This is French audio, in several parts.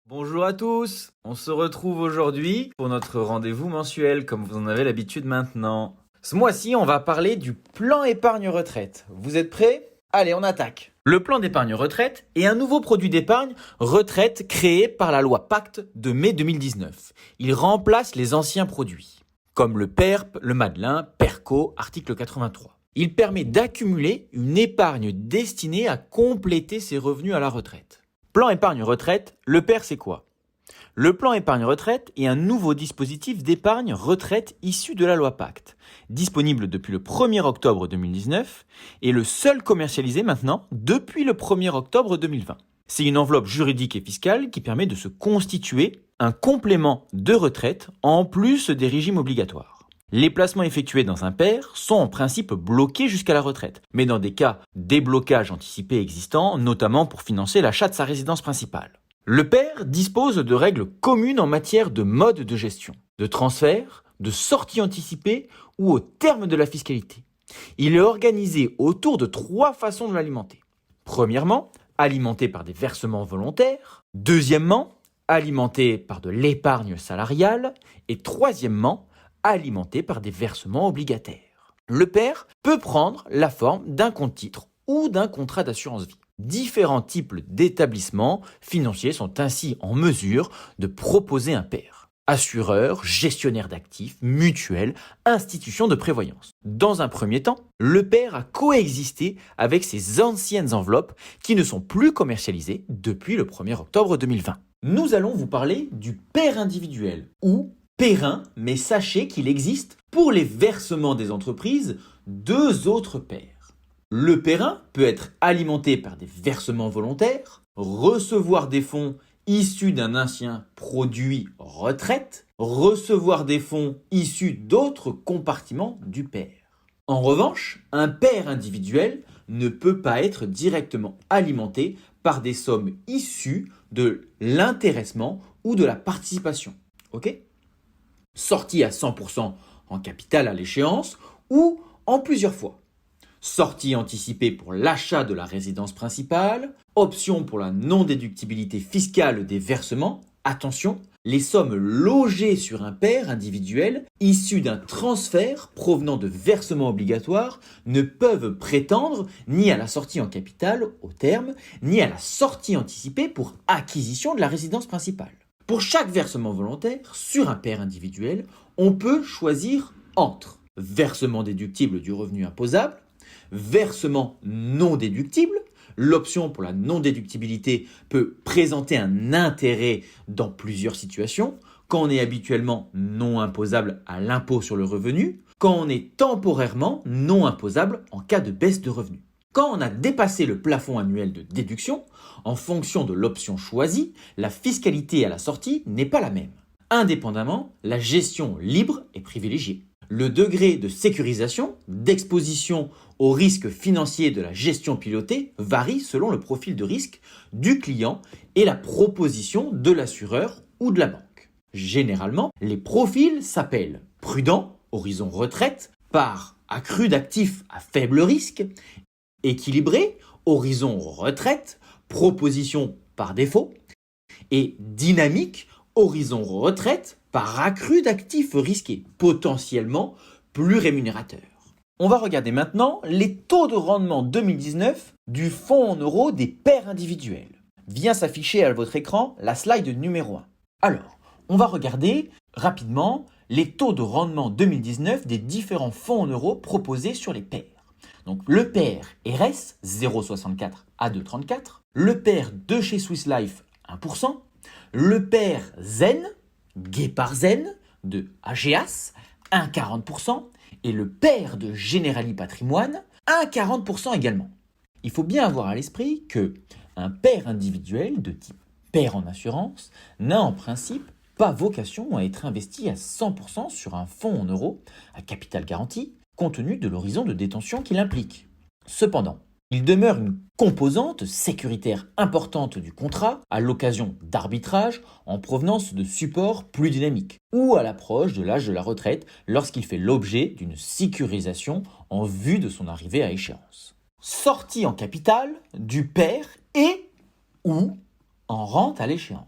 Bonjour à tous, on se retrouve aujourd'hui pour notre rendez-vous mensuel comme vous en avez l'habitude maintenant. Ce mois-ci, on va parler du plan épargne retraite. Vous êtes prêts? Allez, on attaque. Le plan d'épargne retraite est un nouveau produit d'épargne retraite créé par la loi Pacte de mai 2019. Il remplace les anciens produits, comme le PERP, le Madelin, PERCO, article 83. Il permet d'accumuler une épargne destinée à compléter ses revenus à la retraite. Plan épargne retraite, le PER c'est quoi? Le plan épargne retraite est un nouveau dispositif d'épargne retraite issu de la loi Pacte, disponible depuis le 1er octobre 2019 et le seul commercialisé maintenant depuis le 1er octobre 2020. C'est une enveloppe juridique et fiscale qui permet de se constituer un complément de retraite en plus des régimes obligatoires. Les placements effectués dans un PER sont en principe bloqués jusqu'à la retraite, mais dans des cas déblocage anticipé existants, notamment pour financer l'achat de sa résidence principale. Le PER dispose de règles communes en matière de mode de gestion, de transfert, de sortie anticipée ou au terme de la fiscalité. Il est organisé autour de 3 façons de l'alimenter. Premièrement, alimenté par des versements volontaires. Deuxièmement, alimenté par de l'épargne salariale. Et troisièmement, alimenté par des versements obligataires. Le PER peut prendre la forme d'un compte-titre ou d'un contrat d'assurance vie. Différents types d'établissements financiers sont ainsi en mesure de proposer un PER. Assureurs, gestionnaires d'actifs, mutuelles, institutions de prévoyance. Dans un premier temps, le PER a coexisté avec ces anciennes enveloppes qui ne sont plus commercialisées depuis le 1er octobre 2020. Nous allons vous parler du PER individuel ou PERin, mais sachez qu'il existe pour les versements des entreprises 2 autres PER. Le PERin peut être alimenté par des versements volontaires, recevoir des fonds issus d'un ancien produit retraite, recevoir des fonds issus d'autres compartiments du PER. En revanche, un PER individuel ne peut pas être directement alimenté par des sommes issues de l'intéressement ou de la participation. Ok ? Sortie à 100% en capital à l'échéance ou en plusieurs fois. Sortie anticipée pour l'achat de la résidence principale, option pour la non-déductibilité fiscale des versements. Attention, les sommes logées sur un PER individuel issues d'un transfert provenant de versements obligatoires ne peuvent prétendre ni à la sortie en capital au terme, ni à la sortie anticipée pour acquisition de la résidence principale. Pour chaque versement volontaire, sur un PER individuel, on peut choisir entre versement déductible du revenu imposable, versement non déductible. L'option pour la non-déductibilité peut présenter un intérêt dans plusieurs situations, quand on est habituellement non imposable à l'impôt sur le revenu, quand on est temporairement non imposable en cas de baisse de revenus. Quand on a dépassé le plafond annuel de déduction, en fonction de l'option choisie, la fiscalité à la sortie n'est pas la même. Indépendamment, la gestion libre est privilégiée. Le degré de sécurisation, d'exposition aux risques financiers de la gestion pilotée varie selon le profil de risque du client et la proposition de l'assureur ou de la banque. Généralement, les profils s'appellent prudent, horizon retraite, part accrue d'actifs à faible risque, équilibré, horizon retraite, proposition par défaut, et dynamique, horizon retraite, par accru d'actifs risqués, potentiellement plus rémunérateurs. On va regarder maintenant les taux de rendement 2019 du fonds en euros des PER individuels. Vient s'afficher à votre écran la slide numéro 1. Alors, on va regarder rapidement les taux de rendement 2019 des différents fonds en euros proposés sur les PER. Donc le PER RS 0,64 à 2,34, le PER de chez Swiss Life 1%, le PER Zen, Guépard Zen de AGAS 1,40% et le PER de Generali Patrimoine 1,40% également. Il faut bien avoir à l'esprit que un PER individuel de type PER en assurance n'a en principe pas vocation à être investi à 100% sur un fonds en euros à capital garanti, compte tenu de l'horizon de détention qu'il implique. Cependant, il demeure une composante sécuritaire importante du contrat à l'occasion d'arbitrage en provenance de supports plus dynamiques ou à l'approche de l'âge de la retraite lorsqu'il fait l'objet d'une sécurisation en vue de son arrivée à échéance. Sortie en capital du PER et ou en rente à l'échéance.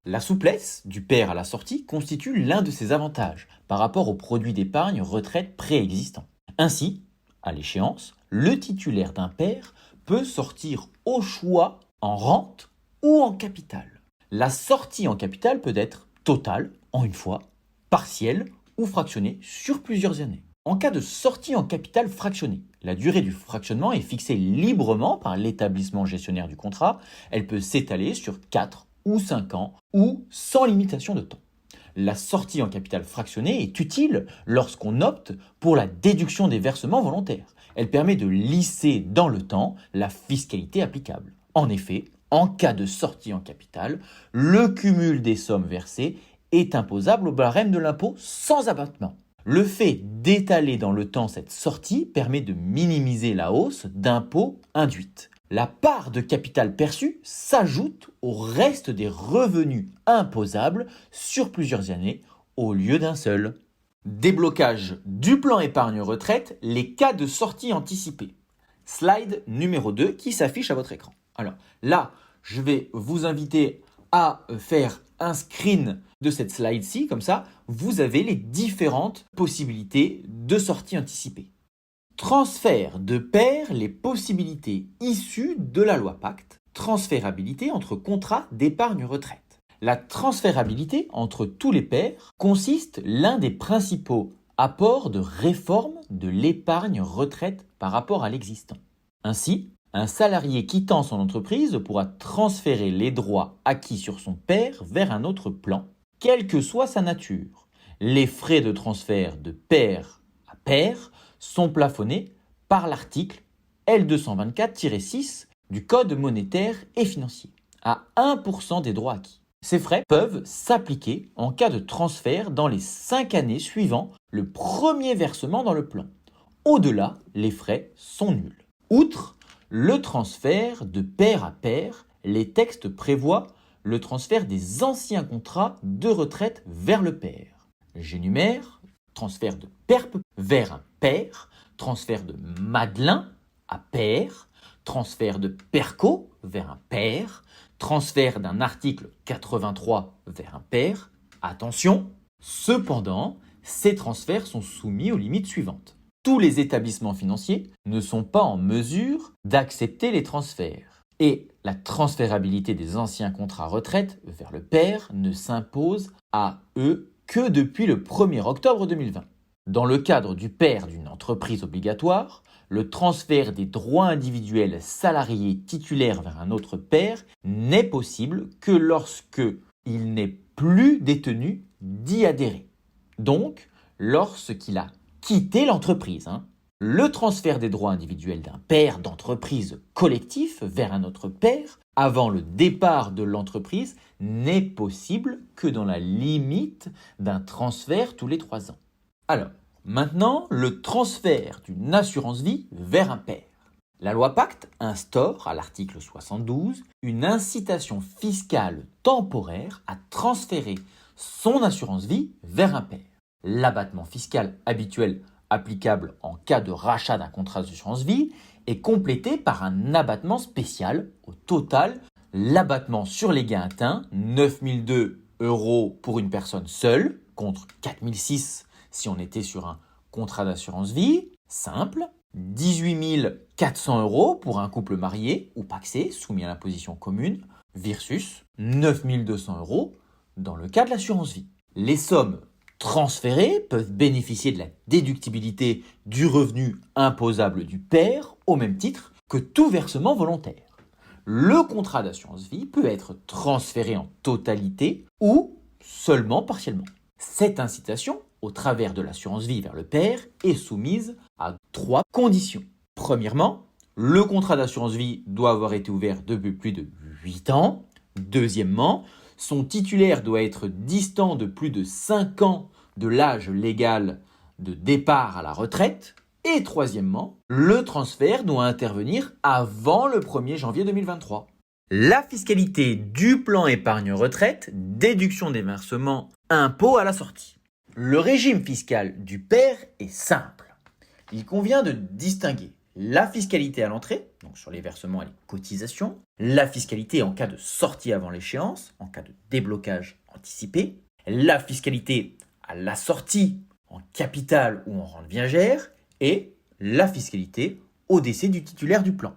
La souplesse du père à la sortie constitue l'un de ses avantages par rapport aux produits d'épargne retraite préexistants. Ainsi, à l'échéance, le titulaire d'un père peut sortir au choix en rente ou en capital. La sortie en capital peut être totale, en une fois, partielle ou fractionnée sur plusieurs années. En cas de sortie en capital fractionné, la durée du fractionnement est fixée librement par l'établissement gestionnaire du contrat. Elle peut s'étaler sur 4 ou 5 ans ou sans limitation de temps. La sortie en capital fractionné est utile lorsqu'on opte pour la déduction des versements volontaires. Elle permet de lisser dans le temps la fiscalité applicable. En effet, en cas de sortie en capital, le cumul des sommes versées est imposable au barème de l'impôt sans abattement. Le fait d'étaler dans le temps cette sortie permet de minimiser la hausse d'impôts induite. La part de capital perçue s'ajoute au reste des revenus imposables sur plusieurs années au lieu d'un seul. Déblocage du plan épargne retraite, les cas de sortie anticipée. Slide numéro 2 qui s'affiche à votre écran. Alors là, je vais vous inviter à faire un screen de cette slide-ci, comme ça, vous avez les différentes possibilités de sortie anticipée. Transfert de pair les possibilités issues de la loi Pacte, transférabilité entre contrats d'épargne retraite. La transférabilité entre tous les pairs consiste l'un des principaux apports de réforme de l'épargne retraite par rapport à l'existant. Ainsi, un salarié quittant son entreprise pourra transférer les droits acquis sur son pair vers un autre plan, quelle que soit sa nature. Les frais de transfert de pair à pair sont plafonnés par l'article L224-6 du Code monétaire et financier, à 1% des droits acquis. Ces frais peuvent s'appliquer en cas de transfert dans les 5 années suivant le premier versement dans le plan. Au-delà, les frais sont nuls. Outre le transfert de pair à pair, les textes prévoient le transfert des anciens contrats de retraite vers le pair. J'énumère: transfert de PERP vers un pair, transfert de Madelin à pair, transfert de PERCO vers un pair, transfert d'un article 83 vers un pair. Attention, cependant, ces transferts sont soumis aux limites suivantes. Tous les établissements financiers ne sont pas en mesure d'accepter les transferts. Et la transférabilité des anciens contrats retraite vers le pair ne s'impose à eux que depuis le 1er octobre 2020. Dans le cadre du pair d'une entreprise obligatoire, le transfert des droits individuels salariés titulaires vers un autre pair n'est possible que lorsque il n'est plus détenu d'y adhérer. Donc, lorsqu'il a quitté l'entreprise. Le transfert des droits individuels d'un pair d'entreprise collectif vers un autre pair avant le départ de l'entreprise n'est possible que dans la limite d'un transfert tous les 3 ans. Alors, maintenant, le transfert d'une assurance vie vers un pair. La loi Pacte instaure, à l'article 72, une incitation fiscale temporaire à transférer son assurance vie vers un pair. L'abattement fiscal habituel applicable en cas de rachat d'un contrat d'assurance vie est complété par un abattement spécial. Au total, l'abattement sur les gains atteints, 9 002 € pour une personne seule, contre 4 006 si on était sur un contrat d'assurance vie simple, 18 400 € pour un couple marié ou pacsé soumis à l'imposition commune, versus 9 200 € dans le cas de l'assurance vie. Les sommes transférés peuvent bénéficier de la déductibilité du revenu imposable du pair au même titre que tout versement volontaire. Le contrat d'assurance vie peut être transféré en totalité ou seulement partiellement. Cette incitation, au travers de l'assurance vie vers le pair, est soumise à 3 conditions. Premièrement, le contrat d'assurance vie doit avoir été ouvert depuis plus de 8 ans. Deuxièmement, son titulaire doit être distant de plus de 5 ans de l'âge légal de départ à la retraite. Et troisièmement, le transfert doit intervenir avant le 1er janvier 2023. La fiscalité du plan épargne retraite, déduction des versements, impôt à la sortie. Le régime fiscal du pair est simple. Il convient de distinguer la fiscalité à l'entrée, donc sur les versements et les cotisations, la fiscalité en cas de sortie avant l'échéance, en cas de déblocage anticipé, la fiscalité à la sortie en capital ou en rente viagère et la fiscalité au décès du titulaire du plan.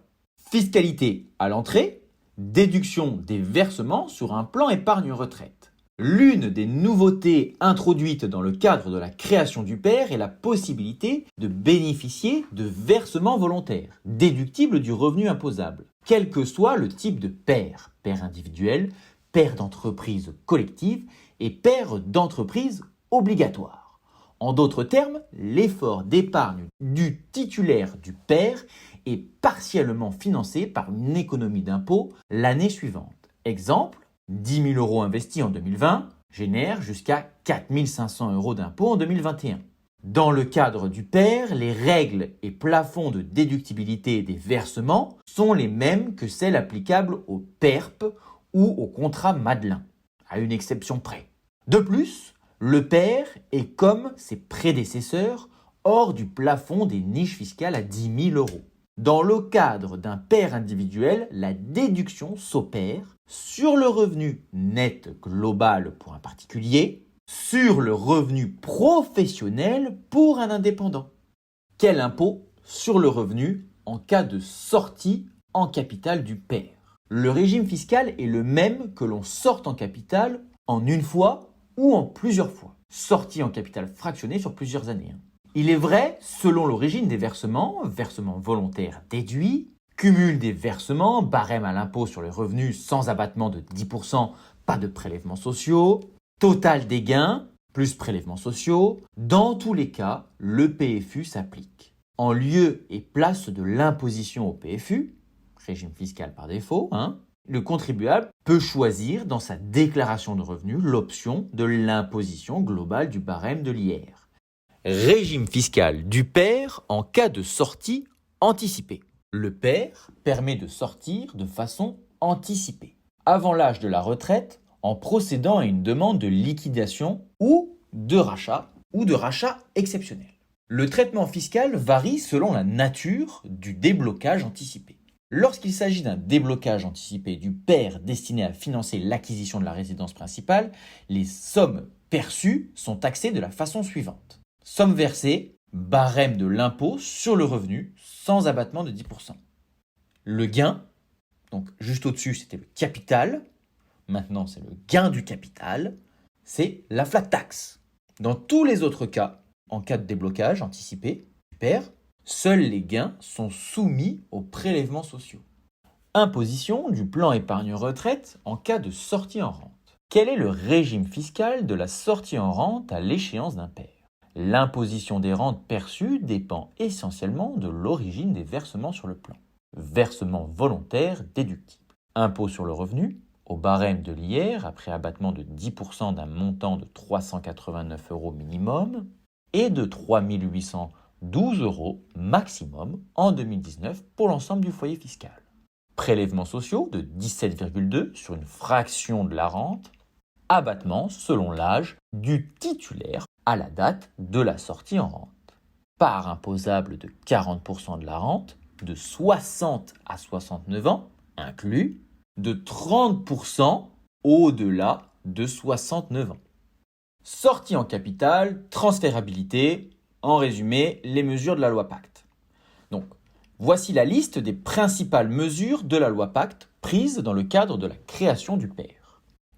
Fiscalité à l'entrée, déduction des versements sur un plan épargne-retraite. L'une des nouveautés introduites dans le cadre de la création du PER est la possibilité de bénéficier de versements volontaires, déductibles du revenu imposable, quel que soit le type de PER, PER individuel, PER d'entreprise collective et PER d'entreprise obligatoire. En d'autres termes, l'effort d'épargne du titulaire du PER est partiellement financé par une économie d'impôt l'année suivante. Exemple, 10 000 € investis en 2020 génèrent jusqu'à 4 500 € d'impôt en 2021. Dans le cadre du PER, les règles et plafonds de déductibilité des versements sont les mêmes que celles applicables au PERP ou au contrat Madelin, à une exception près. De plus, le PER est comme ses prédécesseurs hors du plafond des niches fiscales à 10 000 €. Dans le cadre d'un PER individuel, la déduction s'opère sur le revenu net global pour un particulier, sur le revenu professionnel pour un indépendant. Quel impôt sur le revenu en cas de sortie en capital du PER? Le régime fiscal est le même que l'on sorte en capital en une fois ou en plusieurs fois. Sortie en capital fractionné sur plusieurs années. Il est vrai, selon l'origine des versements, versements volontaires déduits, cumul des versements, barème à l'impôt sur les revenus sans abattement de 10%, pas de prélèvements sociaux, total des gains, plus prélèvements sociaux, dans tous les cas, le PFU s'applique. En lieu et place de l'imposition au PFU, régime fiscal par défaut, le contribuable peut choisir dans sa déclaration de revenus l'option de l'imposition globale du barème de l'IR. Régime fiscal du PER en cas de sortie anticipée. Le PER permet de sortir de façon anticipée, avant l'âge de la retraite, en procédant à une demande de liquidation ou de rachat exceptionnel. Le traitement fiscal varie selon la nature du déblocage anticipé. Lorsqu'il s'agit d'un déblocage anticipé du PER destiné à financer l'acquisition de la résidence principale, les sommes perçues sont taxées de la façon suivante. Somme versée, barème de l'impôt sur le revenu sans abattement de 10%. Le gain, donc juste au-dessus c'était le capital, maintenant c'est le gain du capital, c'est la flat tax. Dans tous les autres cas, en cas de déblocage anticipé du PER, seuls les gains sont soumis aux prélèvements sociaux. Imposition du plan épargne-retraite en cas de sortie en rente. Quel est le régime fiscal de la sortie en rente à l'échéance d'un PER? L'imposition des rentes perçues dépend essentiellement de l'origine des versements sur le plan. Versement volontaire déductible. Impôt sur le revenu, au barème de l'IR après abattement de 10% d'un montant de 389 € minimum et de 3 812 € maximum en 2019 pour l'ensemble du foyer fiscal. Prélèvements sociaux de 17,2 sur une fraction de la rente. Abattement selon l'âge du titulaire à la date de la sortie en rente. Part imposable de 40% de la rente, de 60 à 69 ans, inclus, de 30% au-delà de 69 ans. Sortie en capital, transférabilité, en résumé, les mesures de la loi Pacte. Donc, voici la liste des principales mesures de la loi Pacte prises dans le cadre de la création du PER.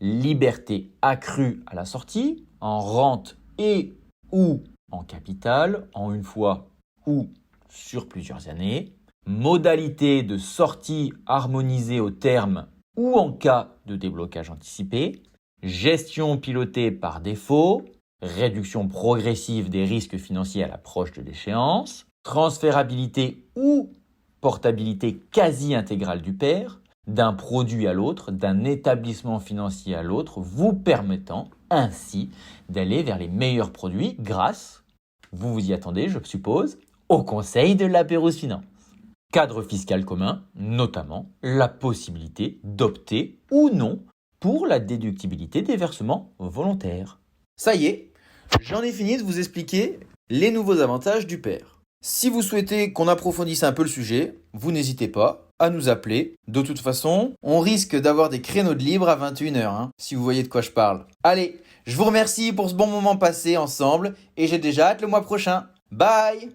Liberté accrue à la sortie, en rente et ou en capital, en une fois ou sur plusieurs années. Modalité de sortie harmonisée au terme ou en cas de déblocage anticipé. Gestion pilotée par défaut. Réduction progressive des risques financiers à l'approche de l'échéance. Transférabilité ou portabilité quasi intégrale du PER d'un produit à l'autre, d'un établissement financier à l'autre, vous permettant ainsi d'aller vers les meilleurs produits grâce, vous vous y attendez je suppose, au conseil de la Pérouse Finance. Cadre fiscal commun, notamment la possibilité d'opter ou non pour la déductibilité des versements volontaires. Ça y est, j'en ai fini de vous expliquer les nouveaux avantages du PER. Si vous souhaitez qu'on approfondisse un peu le sujet, vous n'hésitez pas à nous appeler. De toute façon, on risque d'avoir des créneaux de libre à 21h, si vous voyez de quoi je parle. Allez, je vous remercie pour ce bon moment passé ensemble et j'ai déjà hâte le mois prochain. Bye!